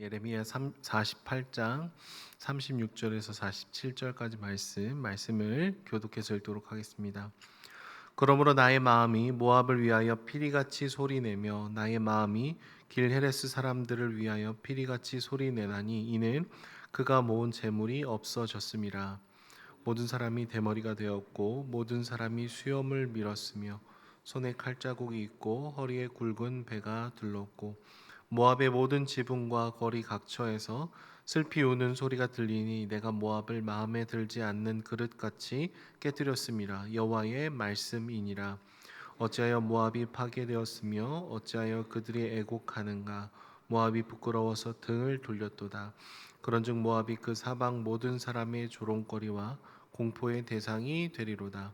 예레미야 48장 36절에서 47절까지 말씀을 교독해서 읽도록 하겠습니다. 그러므로 나의 마음이 모압을 위하여 피리같이 소리내며 나의 마음이 길헤레스 사람들을 위하여 피리같이 소리내나니 이는 그가 모은 재물이 없어졌음이라. 모든 사람이 대머리가 되었고 모든 사람이 수염을 밀었으며 손에 칼자국이 있고 허리에 굵은 배가 둘렀고 모압의 모든 지붕과 거리 각처에서 슬피 우는 소리가 들리니 내가 모압을 마음에 들지 않는 그릇같이 깨뜨렸음이라. 여호와의 말씀이니라. 어찌하여 모압이 파괴되었으며 어찌하여 그들이 애곡하는가. 모압이 부끄러워서 등을 돌렸도다. 그런즉 모압이 그 사방 모든 사람의 조롱거리와 공포의 대상이 되리로다.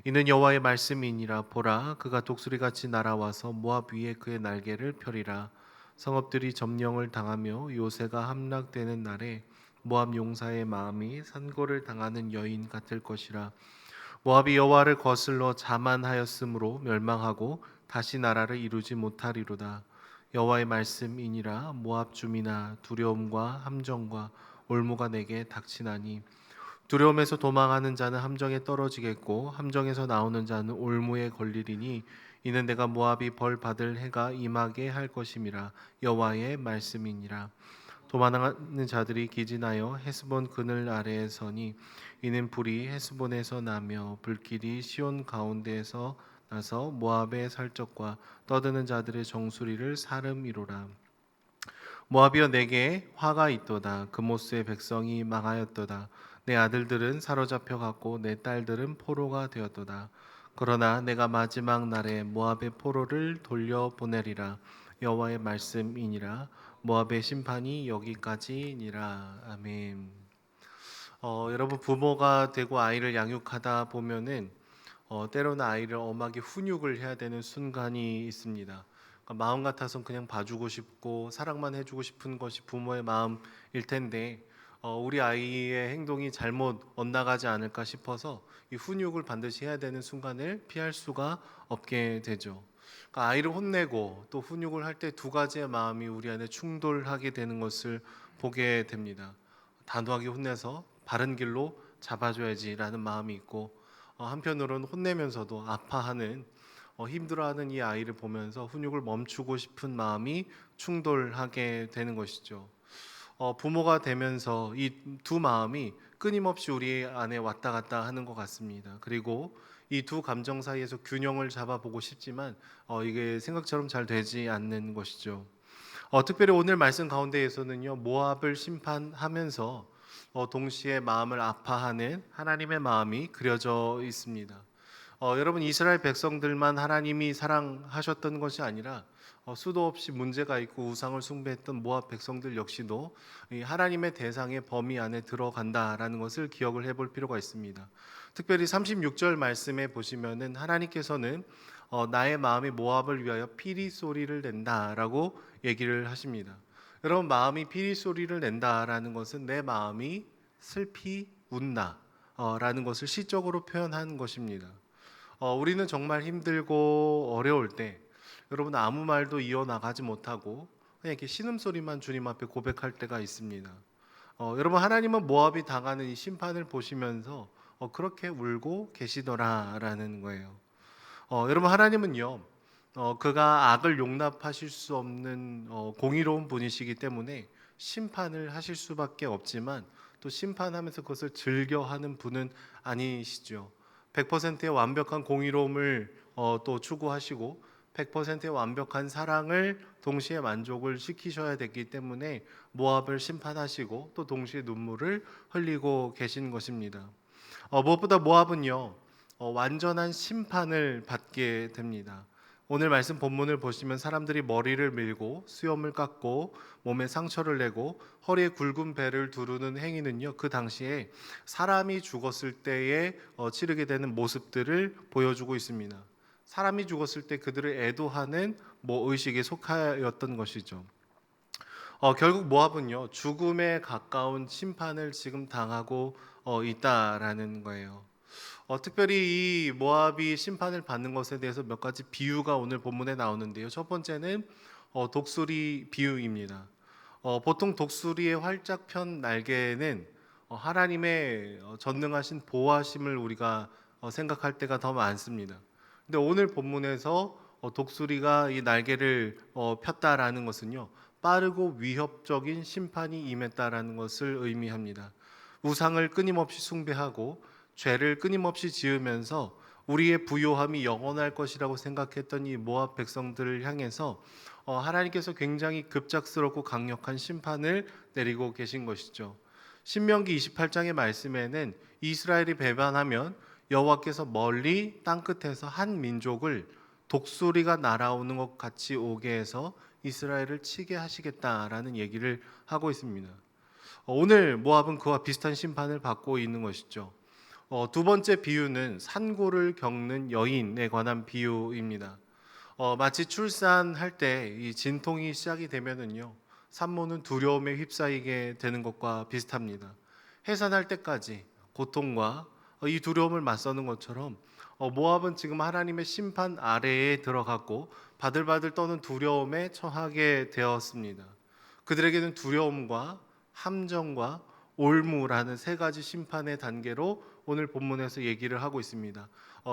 이는 여호와의 말씀이니라. 보라, 그가 독수리같이 날아와서 모압 위에 그의 날개를 펴리라. 성읍들이 점령을 당하며 요새가 함락되는 날에 모압 용사의 마음이 산고를 당하는 여인 같을 것이라. 모압이 여호와를 거슬러 자만하였으므로 멸망하고 다시 나라를 이루지 못하리로다. 여호와의 말씀이니라. 모압 주민아, 두려움과 함정과 올무가 내게 닥치나니 두려움에서 도망하는 자는 함정에 떨어지겠고 함정에서 나오는 자는 올무에 걸리리니 이는 내가 모압이 벌 받을 해가 임하게 할 것임이라. 여호와의 말씀이니라. 도망하는 자들이 기진하여 헤스본 그늘 아래에 서니 이는 불이 헤스본에서 나며 불길이 시온 가운데에서 나서 모압의 살적과 떠드는 자들의 정수리를 사름이로라. 모압이여, 내게 화가 있도다. 그모스의 백성이 망하였도다. 내 아들들은 사로잡혀 갔고 내 딸들은 포로가 되었도다. 그러나 내가 마지막 날에 모압의 포로를 돌려보내리라. 여호와의 말씀이니라. 모압의 심판이 여기까지니라. 아멘. 여러분, 부모가 되고 아이를 양육하다 보면은 때로는 아이를 엄하게 훈육을 해야 되는 순간이 있습니다. 그러니까 마음 같아서는 그냥 봐주고 싶고 사랑만 해주고 싶은 것이 부모의 마음일 텐데 우리 아이의 행동이 잘못 엇나가지 않을까 싶어서 이 훈육을 반드시 해야 되는 순간을 피할 수가 없게 되죠. 그러니까 아이를 혼내고 또 훈육을 할 때 두 가지의 마음이 우리 안에 충돌하게 되는 것을 보게 됩니다. 단호하게 혼내서 바른 길로 잡아줘야지라는 마음이 있고 한편으로는 혼내면서도 아파하는 힘들어하는 이 아이를 보면서 훈육을 멈추고 싶은 마음이 충돌하게 되는 것이죠. 부모가 되면서 이 두 마음이 끊임없이 우리 안에 왔다 갔다 하는 것 같습니다. 그리고 이 두 감정 사이에서 균형을 잡아보고 싶지만 이게 생각처럼 잘 되지 않는 것이죠. 특별히 오늘 말씀 가운데에서는요, 모압을 심판하면서 동시에 마음을 아파하는 하나님의 마음이 그려져 있습니다. 여러분, 이스라엘 백성들만 하나님이 사랑하셨던 것이 아니라 수도 없이 문제가 있고 우상을 숭배했던 모압 백성들 역시도 이 하나님의 대상의 범위 안에 들어간다라는 것을 기억을 해볼 필요가 있습니다. 특별히 36절 말씀에 보시면은 하나님께서는 나의 마음이 모압을 위하여 피리 소리를 낸다라고 얘기를 하십니다. 여러분, 마음이 피리 소리를 낸다라는 것은 내 마음이 슬피 웃나 라는 것을 시적으로 표현한 것입니다. 우리는 정말 힘들고 어려울 때 여러분 아무 말도 이어나가지 못하고 그냥 이렇게 신음소리만 주님 앞에 고백할 때가 있습니다. 여러분, 하나님은 모압이 당하는 이 심판을 보시면서 그렇게 울고 계시더라라는 거예요. 여러분, 하나님은요, 그가 악을 용납하실 수 없는 공의로운 분이시기 때문에 심판을 하실 수밖에 없지만 또 심판하면서 그것을 즐겨하는 분은 아니시죠. 100%의 완벽한 공의로움을 또 추구하시고 100%의 완벽한 사랑을 동시에 만족을 시키셔야 되기 때문에 모압을 심판하시고 또 동시에 눈물을 흘리고 계신 것입니다. 무엇보다 모압은요, 완전한 심판을 받게 됩니다. 오늘 말씀 본문을 보시면 사람들이 머리를 밀고 수염을 깎고 몸에 상처를 내고 허리에 굵은 배를 두르는 행위는요, 그 당시에 사람이 죽었을 때에 치르게 되는 모습들을 보여주고 있습니다. 사람이 죽었을 때 그들을 애도하는 의식에 속하였던 것이죠. 결국 모압은요, 죽음에 가까운 심판을 지금 당하고 있다라는 거예요. 특별히 이 모압이 심판을 받는 것에 대해서 몇 가지 비유가 오늘 본문에 나오는데요. 첫 번째는 독수리 비유입니다. 보통 독수리의 활짝 편 날개는 하나님의 전능하신 보호하심을 우리가 생각할 때가 더 많습니다. 근데 오늘 본문에서 독수리가 이 날개를 폈다라는 것은요, 빠르고 위협적인 심판이 임했다라는 것을 의미합니다. 우상을 끊임없이 숭배하고 죄를 끊임없이 지으면서 우리의 부요함이 영원할 것이라고 생각했던 이 모압 백성들을 향해서 하나님께서 굉장히 급작스럽고 강력한 심판을 내리고 계신 것이죠. 신명기 28장의 말씀에는 이스라엘이 배반하면 여호와께서 멀리 땅끝에서 한 민족을 독수리가 날아오는 것 같이 오게 해서 이스라엘을 치게 하시겠다라는 얘기를 하고 있습니다. 오늘 모압은 그와 비슷한 심판을 받고 있는 것이죠. 두 번째 비유는 산고를 겪는 여인에 관한 비유입니다. 마치 출산할 때 이 진통이 시작이 되면은요, 산모는 두려움에 휩싸이게 되는 것과 비슷합니다. 해산할 때까지 고통과 이 두려움을 맞서는 것처럼 모압은 지금 하나님의 심판 아래에 들어갔고 바들바들 떠는 두려움에 처하게 되었습니다. 그들에게는 두려움과 함정과 올무라는 세 가지 심판의 단계로 오늘 본문에서 얘기를 하고 있습니다.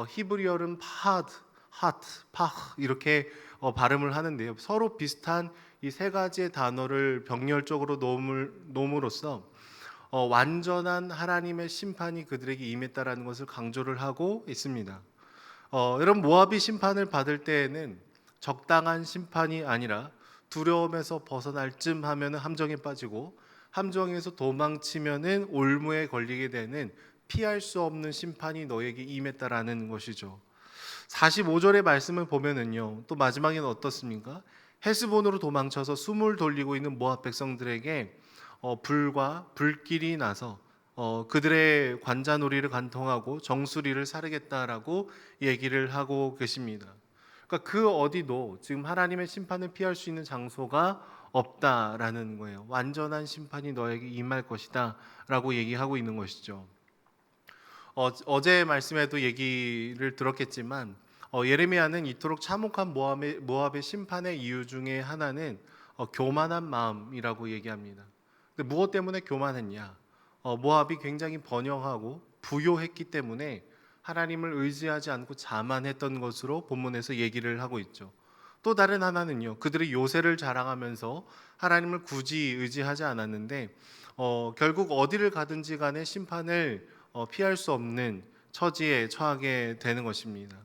히브리어는 파드, 하트, 파흐 이렇게 발음을 하는데요. 서로 비슷한 이 세 가지의 단어를 병렬적으로 놓음으로써 완전한 하나님의 심판이 그들에게 임했다라는 것을 강조를 하고 있습니다. 여러분, 모압이 심판을 받을 때에는 적당한 심판이 아니라 두려움에서 벗어날 쯤 하면은 함정에 빠지고 함정에서 도망치면은 올무에 걸리게 되는 피할 수 없는 심판이 너에게 임했다라는 것이죠. 45절의 말씀을 보면은요, 또 마지막에는 어떻습니까? 헤스본으로 도망쳐서 숨을 돌리고 있는 모압 백성들에게 불과 불길이 나서 그들의 관자놀이를 간통하고 정수리를 사르겠다라고 얘기를 하고 계십니다. 그러니까 그 어디도 지금 하나님의 심판을 피할 수 있는 장소가 없다라는 거예요. 완전한 심판이 너에게 임할 것이다라고 얘기하고 있는 것이죠. 어제 말씀에도 얘기를 들었겠지만 예레미야는 이토록 참혹한 모압의 심판의 이유 중에 하나는 교만한 마음이라고 얘기합니다. 근데 무엇 때문에 교만했냐? 모압이 굉장히 번영하고 부요했기 때문에 하나님을 의지하지 않고 자만했던 것으로 본문에서 얘기를 하고 있죠. 또 다른 하나는요, 그들이 요새를 자랑하면서 하나님을 굳이 의지하지 않았는데 결국 어디를 가든지 간에 심판을 피할 수 없는 처지에 처하게 되는 것입니다.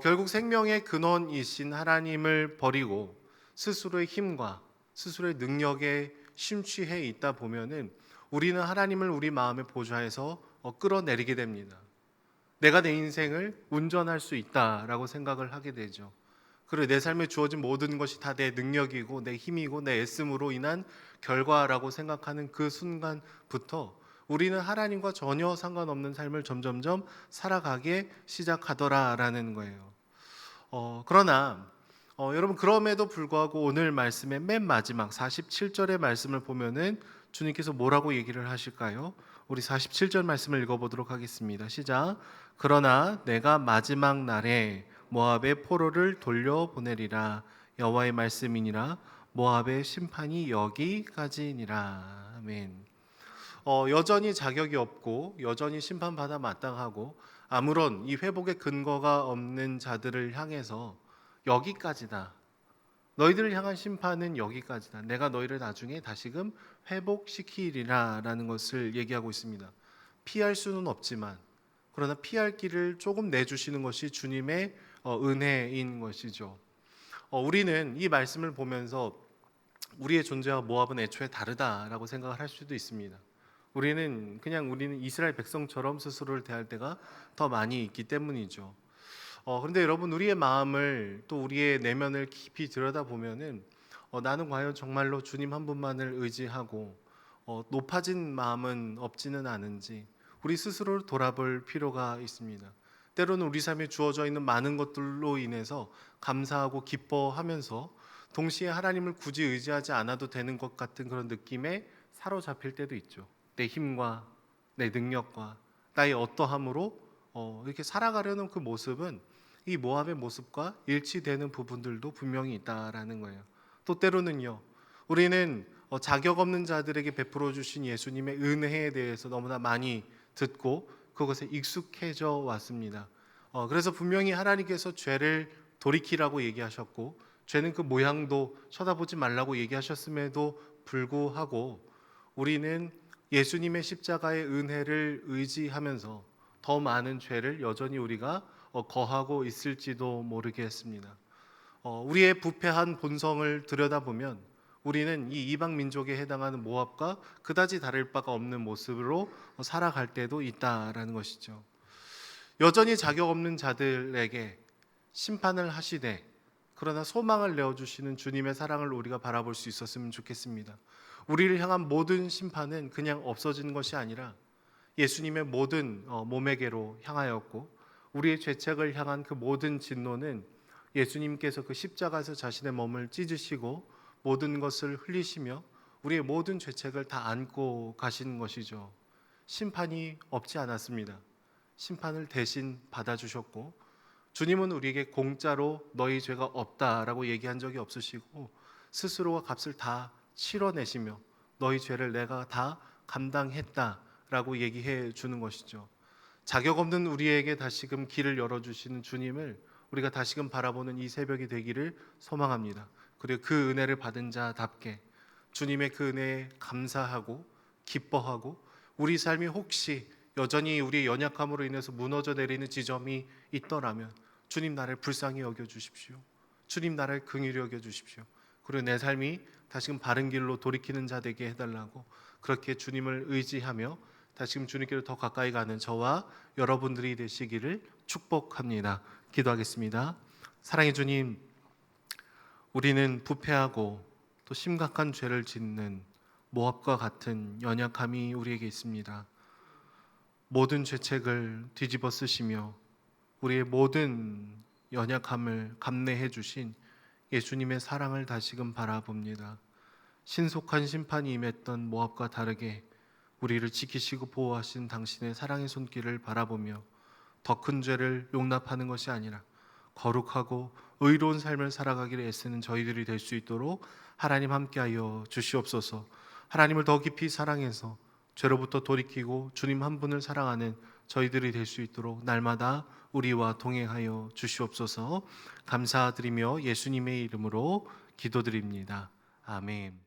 결국 생명의 근원이신 하나님을 버리고 스스로의 힘과 스스로의 능력에 심취해 있다 보면은 우리는 하나님을 우리 마음의 보좌에서 끌어내리게 됩니다. 내가 내 인생을 운전할 수 있다라고 생각을 하게 되죠. 그리고 내 삶에 주어진 모든 것이 다 내 능력이고 내 힘이고 내 애씀으로 인한 결과라고 생각하는 그 순간부터 우리는 하나님과 전혀 상관없는 삶을 점점점 살아가게 시작하더라라는 거예요. 그러나 여러분, 그럼에도 불구하고 오늘 말씀의 맨 마지막 47절의 말씀을 보면은 주님께서 뭐라고 얘기를 하실까요? 우리 47절 말씀을 읽어보도록 하겠습니다. 시작. 그러나 내가 마지막 날에 모압의 포로를 돌려보내리라. 여호와의 말씀이니라. 모압의 심판이 여기까지니라. 아멘. 여전히 자격이 없고 여전히 심판받아 마땅하고 아무런 이 회복의 근거가 없는 자들을 향해서 여기까지다. 너희들을 향한 심판은 여기까지다. 내가 너희를 나중에 다시금 회복시키리라 라는 것을 얘기하고 있습니다. 피할 수는 없지만 그러나 피할 길을 조금 내주시는 것이 주님의 은혜인 것이죠. 우리는 이 말씀을 보면서 우리의 존재와 모압은 애초에 다르다라고 생각을 할 수도 있습니다. 우리는 이스라엘 백성처럼 스스로를 대할 때가 더 많이 있기 때문이죠. 그런데 여러분, 우리의 마음을 또 우리의 내면을 깊이 들여다보면은 나는 과연 정말로 주님 한 분만을 의지하고 높아진 마음은 없지는 않은지 우리 스스로를 돌아볼 필요가 있습니다. 때로는 우리 삶에 주어져 있는 많은 것들로 인해서 감사하고 기뻐하면서 동시에 하나님을 굳이 의지하지 않아도 되는 것 같은 그런 느낌에 사로잡힐 때도 있죠. 내 힘과 내 능력과 나의 어떠함으로 이렇게 살아가려는 그 모습은 이 모압의 모습과 일치되는 부분들도 분명히 있다라는 거예요. 또 때로는요, 우리는 자격 없는 자들에게 베풀어 주신 예수님의 은혜에 대해서 너무나 많이 듣고 그것에 익숙해져 왔습니다. 그래서 분명히 하나님께서 죄를 돌이키라고 얘기하셨고 죄는 그 모양도 쳐다보지 말라고 얘기하셨음에도 불구하고 우리는 예수님의 십자가의 은혜를 의지하면서 더 많은 죄를 여전히 우리가 거하고 있을지도 모르겠습니다. 우리의 부패한 본성을 들여다보면 우리는 이 이방 민족에 해당하는 모압과 그다지 다를 바가 없는 모습으로 살아갈 때도 있다라는 것이죠. 여전히 자격 없는 자들에게 심판을 하시되 그러나 소망을 내어주시는 주님의 사랑을 우리가 바라볼 수 있었으면 좋겠습니다. 우리를 향한 모든 심판은 그냥 없어지는 것이 아니라 예수님의 모든 몸에게로 향하였고 우리의 죄책을 향한 그 모든 진노는 예수님께서 그 십자가에서 자신의 몸을 찢으시고 모든 것을 흘리시며 우리의 모든 죄책을 다 안고 가시는 것이죠. 심판이 없지 않았습니다. 심판을 대신 받아주셨고 주님은 우리에게 공짜로 너희 죄가 없다라고 얘기한 적이 없으시고 스스로가 값을 다 치러내시며 너희 죄를 내가 다 감당했다라고 얘기해 주는 것이죠. 자격 없는 우리에게 다시금 길을 열어주시는 주님을 우리가 다시금 바라보는 이 새벽이 되기를 소망합니다. 그리고 그 은혜를 받은 자답게 주님의 그 은혜에 감사하고 기뻐하고 우리 삶이 혹시 여전히 우리의 연약함으로 인해서 무너져 내리는 지점이 있더라면 주님 나를 불쌍히 여겨주십시오. 주님 나를 긍휼히 여겨주십시오. 그리고 내 삶이 다시금 바른 길로 돌이키는 자 되게 해달라고 그렇게 주님을 의지하며 다시금 주님께로 더 가까이 가는 저와 여러분들이 되시기를 축복합니다. 기도하겠습니다. 사랑의 주님, 우리는 부패하고 또 심각한 죄를 짓는 모압과 같은 연약함이 우리에게 있습니다. 모든 죄책을 뒤집어 쓰시며 우리의 모든 연약함을 감내해 주신 예수님의 사랑을 다시금 바라봅니다. 신속한 심판이 임했던 모압과 다르게 우리를 지키시고 보호하신 당신의 사랑의 손길을 바라보며 더 큰 죄를 용납하는 것이 아니라 거룩하고 의로운 삶을 살아가기를 애쓰는 저희들이 될 수 있도록 하나님 함께하여 주시옵소서. 하나님을 더 깊이 사랑해서 죄로부터 돌이키고 주님 한 분을 사랑하는 저희들이 될 수 있도록 날마다 우리와 동행하여 주시옵소서. 감사드리며 예수님의 이름으로 기도드립니다. 아멘.